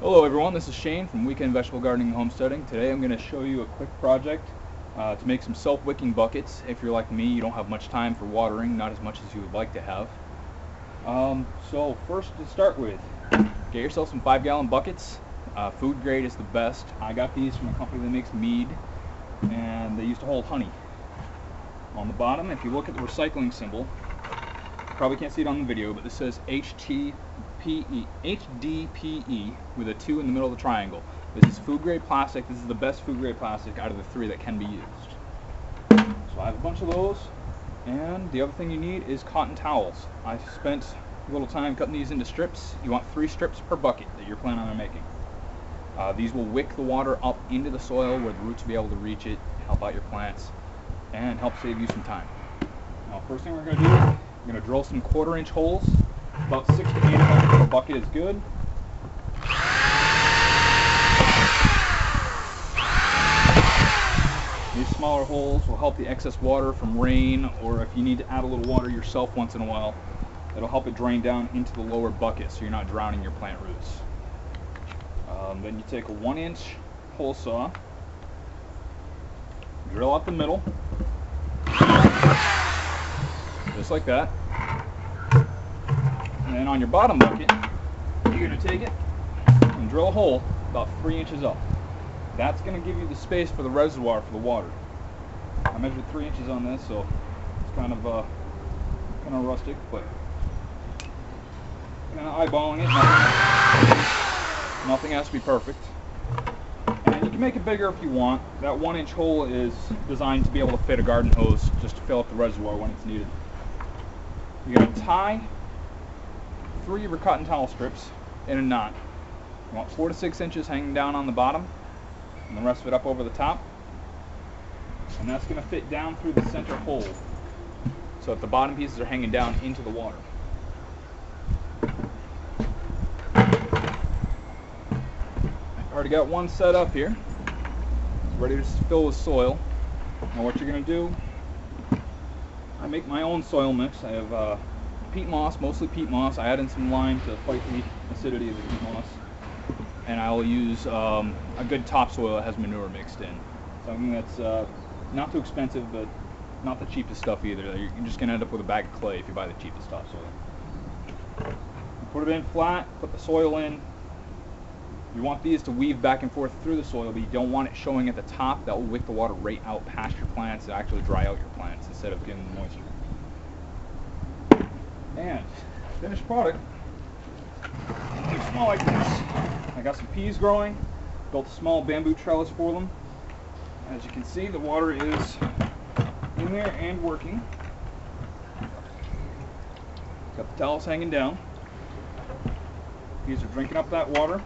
Hello everyone, this is Shane from Weekend Vegetable Gardening and Homesteading. Today I'm going to show you a quick project to make some self-wicking buckets. If you're like me, you don't have much time for watering, not as much as you would like to have. So first to start with, get yourself some 5-gallon buckets. Food grade is the best. I got these from a company that makes mead, and they used to hold honey. On the bottom, if you look at the recycling symbol, you probably can't see it on the video, but this says HDPE with a 2 in the middle of the triangle. This is food grade plastic. This is the best food grade plastic out of the 3 that can be used. So I have a bunch of those, and the other thing you need is cotton towels. I spent a little time cutting these into strips. You want 3 strips per bucket that you're planning on making. These will wick the water up into the soil where the roots will be able to reach it, help out your plants, and help save you some time. Now, first thing we're going to do, we're going to drill some 1/4-inch holes. About 6 to 8 of them per bucket is good. These smaller holes will help the excess water from rain, or if you need to add a little water yourself once in a while, it'll help it drain down into the lower bucket so you're not drowning your plant roots. Then you take a 1-inch hole saw, drill out the middle, just like that. And then on your bottom bucket, you're going to take it and drill a hole about 3 inches up. That's going to give you the space for the reservoir for the water. I measured 3 inches on this, so it's kind of rustic, but kind of eyeballing it. Nothing has to be perfect. And you can make it bigger if you want. That 1-inch hole is designed to be able to fit a garden hose just to fill up the reservoir when it's needed. You're going to tie 3 of your cotton towel strips in a knot. You want 4 to 6 inches hanging down on the bottom, and the rest of it up over the top. And that's going to fit down through the center hole, so that the bottom pieces are hanging down into the water. I've already got one set up here. It's ready to fill with soil. Now what you're going to do, I make my own soil mix. I have peat moss, mostly peat moss. I add in some lime to fight the acidity of the peat moss. And I'll use a good topsoil that has manure mixed in. Something that's not too expensive, but not the cheapest stuff either. You're just going to end up with a bag of clay if you buy the cheapest topsoil. Put it in flat, put the soil in. You want these to weave back and forth through the soil, but you don't want it showing at the top. That will wick the water right out past your plants and actually dry out your plants instead of getting the moisture. And finished product, too small like this. I got some peas growing, built a small bamboo trellis for them. As you can see, the water is in there and working. Got the towels hanging down. Peas are drinking up that water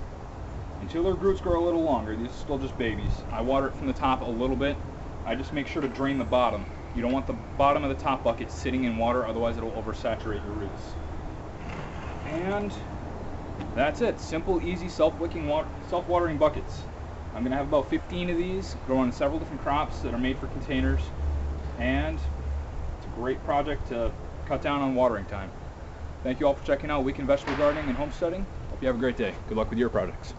until their roots grow a little longer. These are still just babies. I water it from the top a little bit. I just make sure to drain the bottom. You don't want the bottom of the top bucket sitting in water, otherwise it'll oversaturate your roots. And that's it. Simple, easy, self-watering buckets. I'm going to have about 15 of these growing several different crops that are made for containers, and it's a great project to cut down on watering time. Thank you all for checking out Weekend Vegetable Gardening and Homesteading. Hope you have a great day. Good luck with your projects.